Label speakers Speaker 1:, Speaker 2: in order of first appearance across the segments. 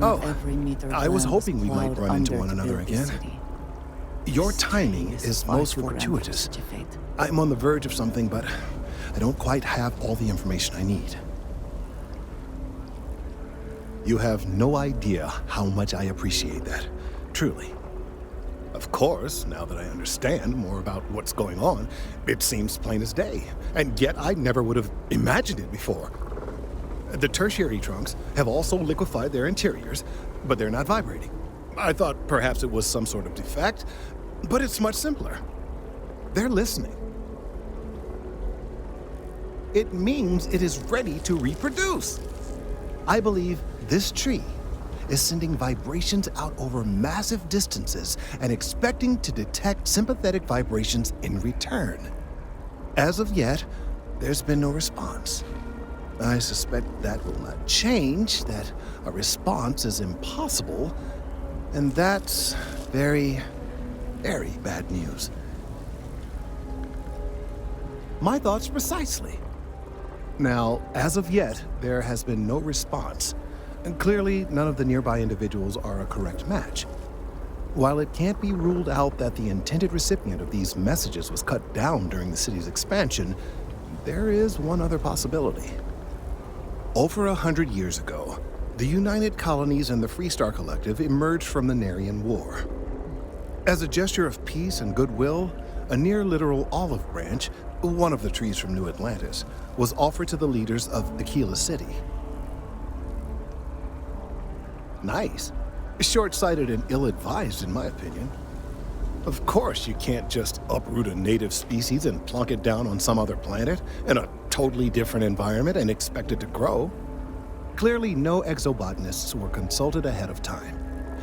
Speaker 1: Oh,
Speaker 2: of every meter of
Speaker 1: I was
Speaker 2: land
Speaker 1: hoping we might
Speaker 2: plowed
Speaker 1: run into
Speaker 2: under
Speaker 1: one
Speaker 2: to
Speaker 1: another
Speaker 2: build this
Speaker 1: again.
Speaker 2: city.
Speaker 1: Your
Speaker 2: This
Speaker 1: timing
Speaker 2: tree
Speaker 1: is
Speaker 2: far
Speaker 1: most
Speaker 2: too grand for
Speaker 1: fortuitous.
Speaker 2: such a fate.
Speaker 1: I'm on the verge of something, but I don't quite have all the information I need. You have no idea how much I appreciate that. Truly. Of course, now that I understand more about what's going on, it seems plain as day. And yet I never would have imagined it before. The tertiary trunks have also liquefied their interiors, but they're not vibrating. I thought perhaps it was some sort of defect, but it's much simpler. They're listening. It means it is ready to reproduce. I believe this tree is sending vibrations out over massive distances and expecting to detect sympathetic vibrations in return. As of yet, there's been no response. I suspect that will not change, that a response is impossible, and that's very, very bad news. My thoughts precisely. Now, as of yet, there has been no response, and clearly none of the nearby individuals are a correct match. While it can't be ruled out that the intended recipient of these messages was cut down during the city's expansion, there is one other possibility. Over 100 years ago, the United Colonies and the Freestar Collective emerged from the Narian War. As a gesture of peace and goodwill, a near-literal olive branch, one of the trees from New Atlantis, was offered to the leaders of Aquila City. Nice. Short-sighted and ill-advised, in my opinion. Of course, you can't just uproot a native species and plunk it down on some other planet in a totally different environment and expect it to grow. Clearly, no exobotanists were consulted ahead of time.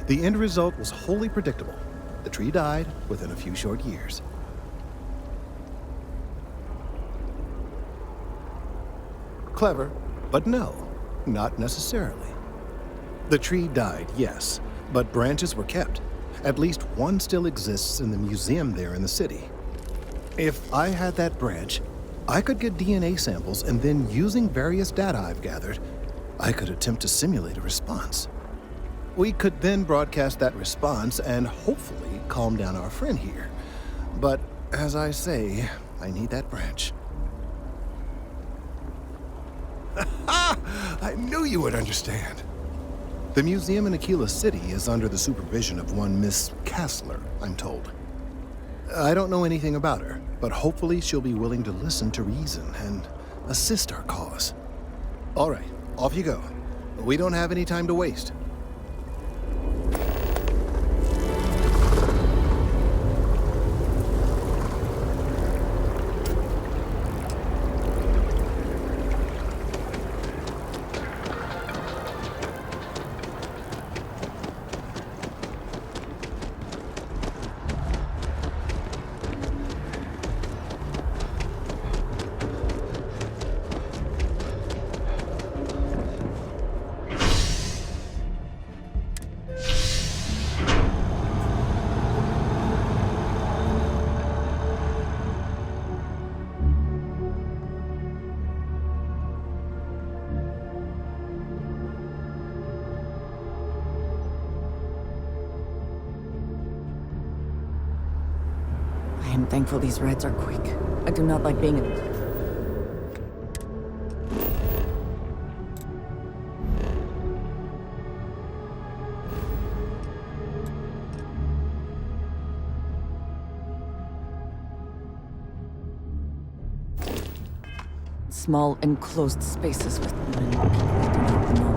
Speaker 1: The end result was wholly predictable. The tree died within a few short years. Clever, but no, not necessarily. The tree died, yes, but branches were kept. At least one still exists in the museum there in the city. If I had that branch, I could get DNA samples, and then using various data I've gathered, I could attempt to simulate a response. We could then broadcast that response and hopefully calm down our friend here. But as I say, I need that branch. I knew you would understand. The museum in Aquila City is under the supervision of one Miss Kassler, I'm told. I don't know anything about her, but hopefully she'll be willing to listen to reason and assist our cause. All right, off you go. We don't have any time to waste.
Speaker 2: I am thankful these rides are quick. I do not like being in... small, enclosed spaces with many people I do not know.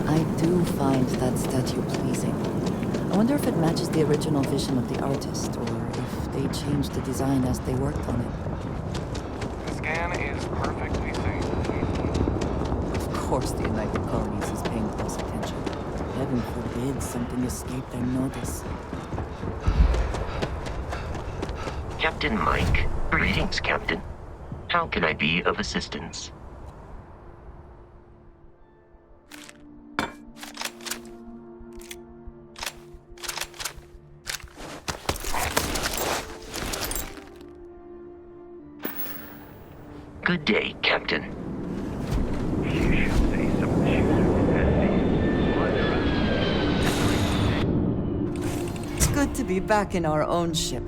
Speaker 2: I do find that statue pleasing. I wonder if it matches the original vision of the artist, or if they changed the design as they worked on it.
Speaker 3: The scan is perfectly safe.
Speaker 2: Of course the United Colonies is paying close attention. Heaven forbid something escape their notice.
Speaker 4: Captain Mike. Greetings, Captain. How can I be of assistance? Good day, Captain.
Speaker 2: Good to be back in our own ship.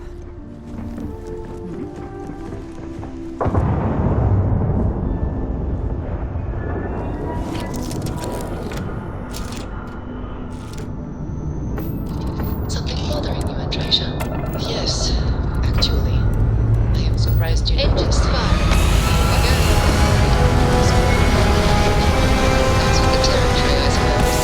Speaker 5: Something bothering you, Andreja? Yes, actually. I am surprised you noticed. It's fine. That's with the territory, I suppose.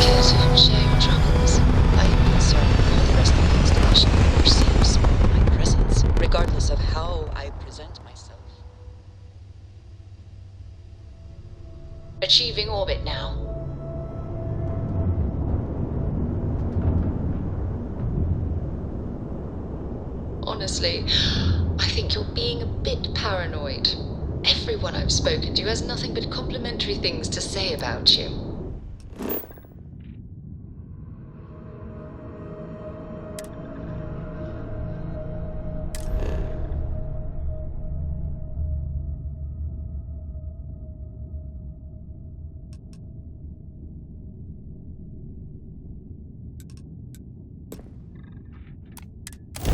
Speaker 5: Kid, share your troubles. I am concerned with how the rest of the installation perceives my presence, regardless of how I present myself. Achieving orbit now. Honestly, I think you're being a bit paranoid. Everyone I've spoken to has nothing but complimentary things to say about you.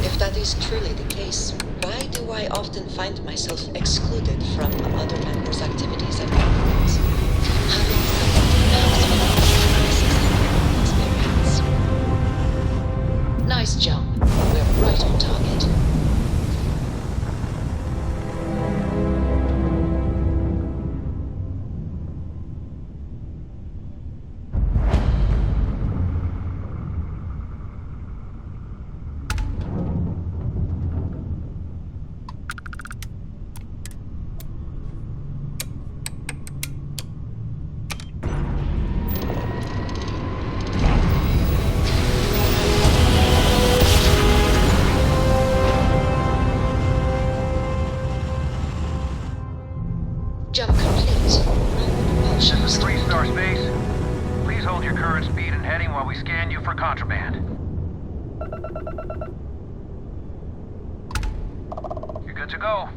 Speaker 5: If that is truly the case, why do I often find myself excluded from other members' activities and gatherings? Having experience. Nice jump. We're right on target. Jump complete. Propulsion
Speaker 3: This is
Speaker 5: stopped.
Speaker 3: 3-star space. Please hold your current speed and heading while we scan you for contraband. You're good to go.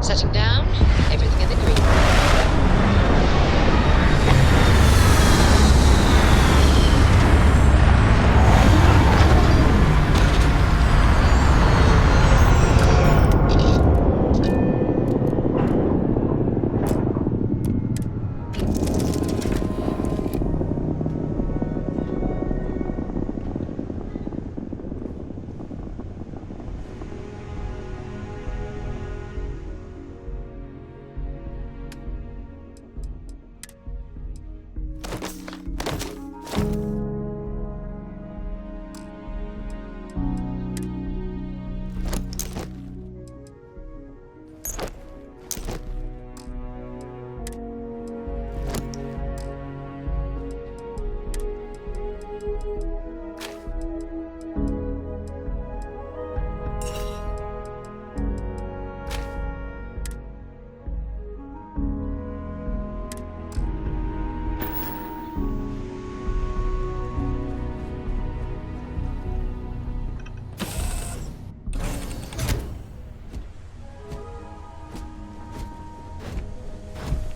Speaker 5: Setting down. Everything in the green.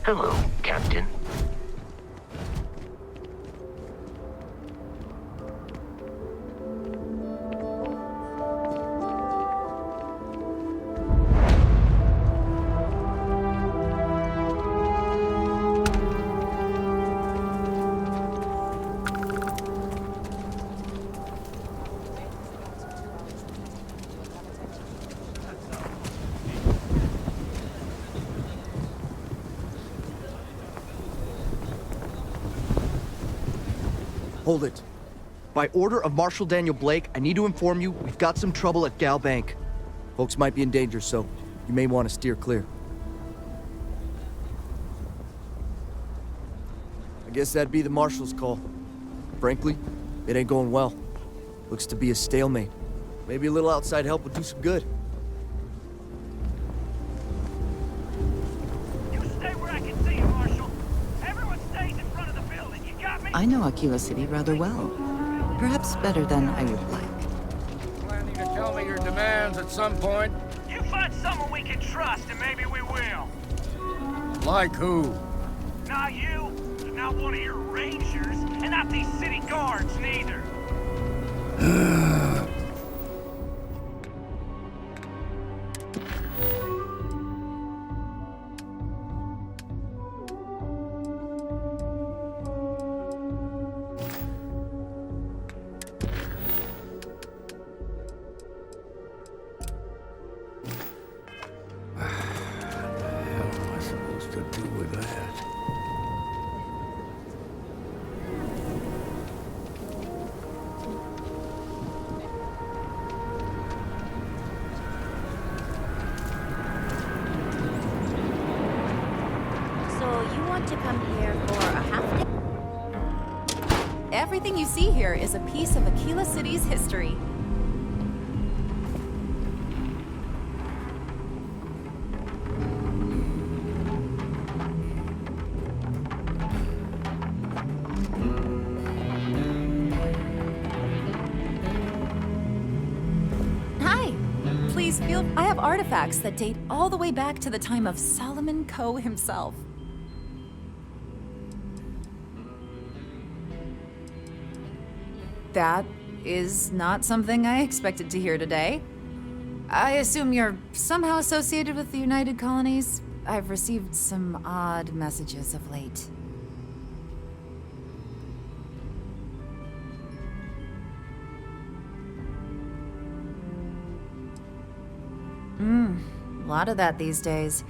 Speaker 4: Hello, Captain.
Speaker 6: Hold it. By order of Marshal Daniel Blake, I need to inform you we've got some trouble at Gal Bank. Folks might be in danger, so you may want to steer clear. guess that'd be the marshal's call. Frankly, it ain't going well. Looks to be a stalemate. Maybe a little outside help would do some good.
Speaker 3: You stay where I can see you, Marshal. Everyone stays in front of the building. You got me?
Speaker 2: I know Aquila City rather well. Perhaps better than I would like.
Speaker 7: Planning to tell me your demands at some point?
Speaker 3: You find someone we can trust, and maybe we will.
Speaker 7: Like who?
Speaker 3: Not you, not one of your rangers, and not these city guards, neither.
Speaker 8: To come here for a half day? Everything you see here is a piece of Aquila City's history. Hi. Please feel... I have artifacts that date all the way back to the time of Solomon Coe himself. That is not something I expected to hear today. I assume you're somehow associated with the United Colonies? I've received some odd messages of late. A lot of that these days.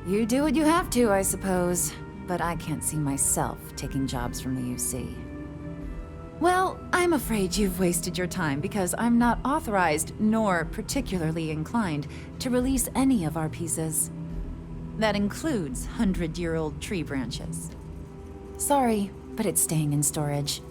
Speaker 8: You do what you have to, I suppose. But I can't see myself taking jobs from the UC. Well, I'm afraid you've wasted your time because I'm not authorized nor particularly inclined to release any of our pieces. That includes 100-year-old tree branches. Sorry, but it's staying in storage.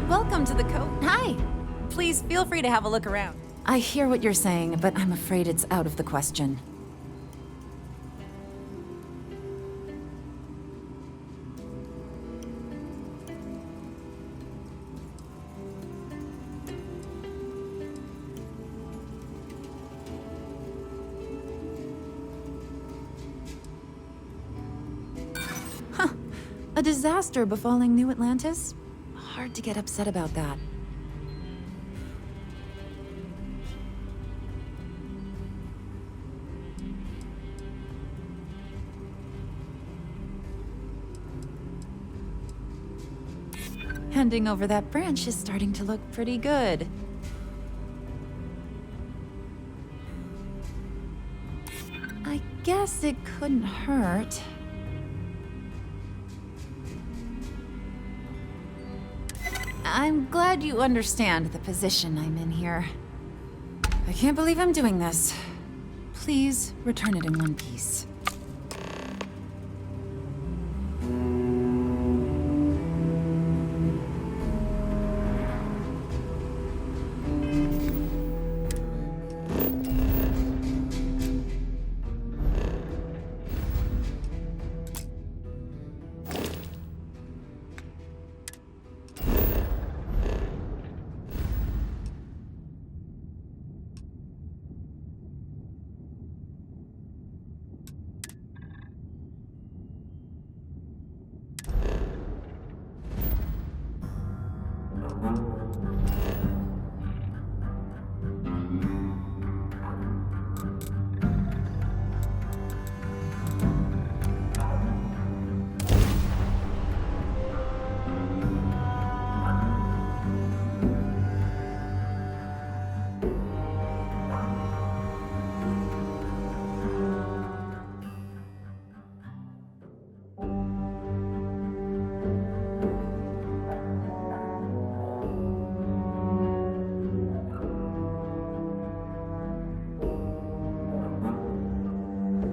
Speaker 8: Welcome to the coast. Hi. Please feel free to have a look around. I hear what you're saying, but I'm afraid it's out of the question. Huh. A disaster befalling New Atlantis? Hard to get upset about that. Handing over that branch is starting to look pretty good. I guess it couldn't hurt. I'm glad you understand the position I'm in here. I can't believe I'm doing this. Please return it in one piece.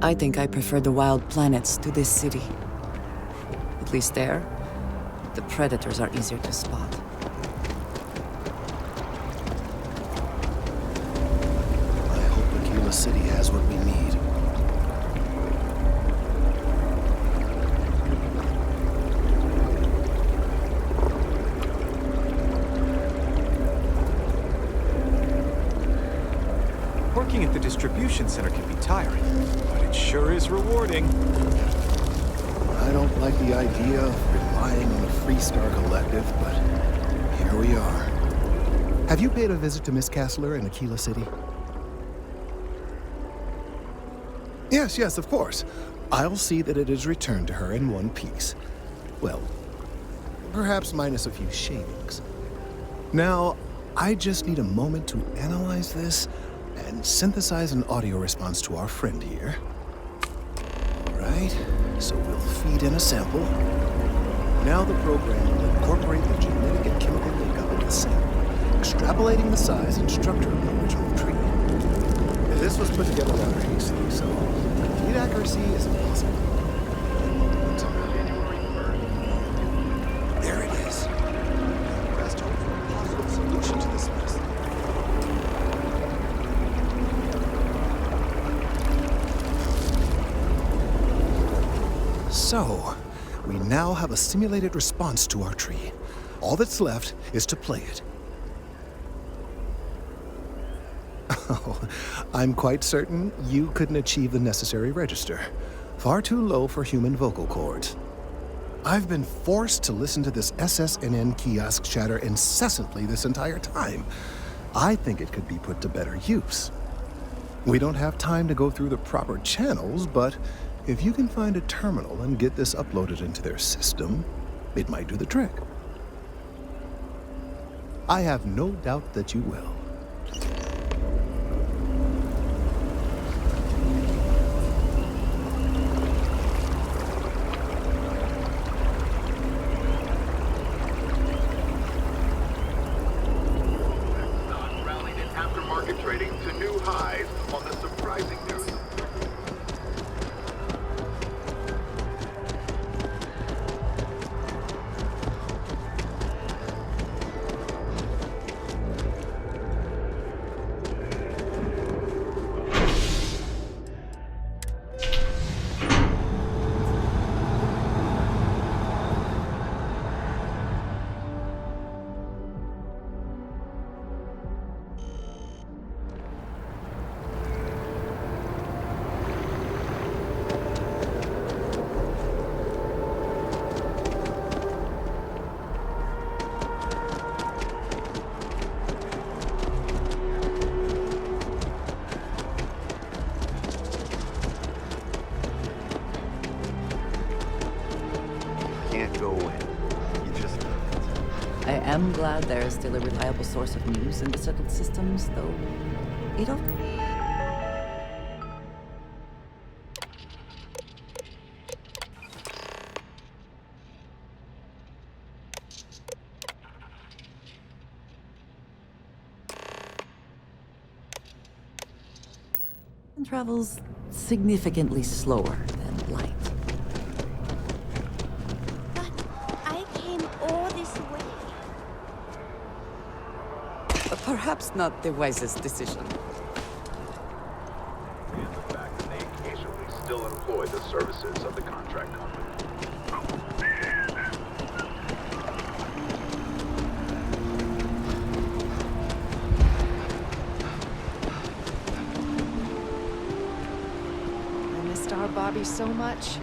Speaker 2: I think I prefer the wild planets to this city. At least there, the predators are easier to spot.
Speaker 1: I hope Aquila City has what we need.
Speaker 9: Working at the distribution center can be tiring, but it sure is rewarding.
Speaker 1: I don't like the idea of relying on the Freestar Collective, but here we are. Have you paid a visit to Miss Castler in Aquila City? Yes, of course. I'll see that it is returned to her in one piece. Well, perhaps minus a few shavings. Now, I just need a moment to analyze this and synthesize an audio response to our friend here. Right, so we'll feed in a sample. Now the program will incorporate the genetic and chemical makeup of the sample, extrapolating the size and structure of the original tree. This was put together rather hastily, so complete accuracy is impossible. There it is. Best hope for a positive solution to this mess. So, we now have a simulated response to our tree. All that's left is to play it. Oh, I'm quite certain you couldn't achieve the necessary register. Far too low for human vocal cords. I've been forced to listen to this SSNN kiosk chatter incessantly this entire time. I think it could be put to better use. We don't have time to go through the proper channels, but if you can find a terminal and get this uploaded into their system, it might do the trick. I have no doubt that you will.
Speaker 10: Rallied in aftermarket trading to new highs on the surprising news.
Speaker 2: I am glad there is still a reliable source of news in the settled systems, though it'll... and travels significantly slower than light. Perhaps not the wisest decision.
Speaker 10: And the fact that they occasionally still employ the services of the contract company.
Speaker 11: I missed our Bobby so much.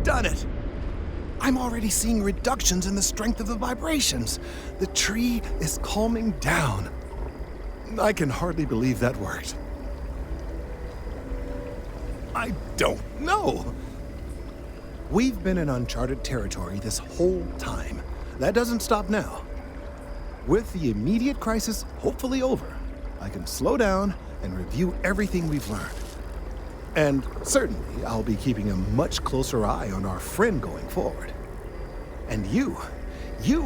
Speaker 1: Done it! I'm already seeing reductions in the strength of the vibrations. The tree is calming down. I can hardly believe that worked. I don't know. We've been in uncharted territory this whole time. That doesn't stop now. With the immediate crisis hopefully over, I can slow down and review everything we've learned. And certainly, I'll be keeping a much closer eye on our friend going forward. And you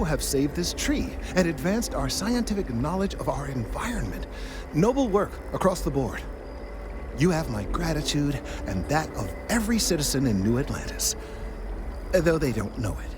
Speaker 1: have saved this tree and advanced our scientific knowledge of our environment. Noble work across the board. You have my gratitude and that of every citizen in New Atlantis, though they don't know it.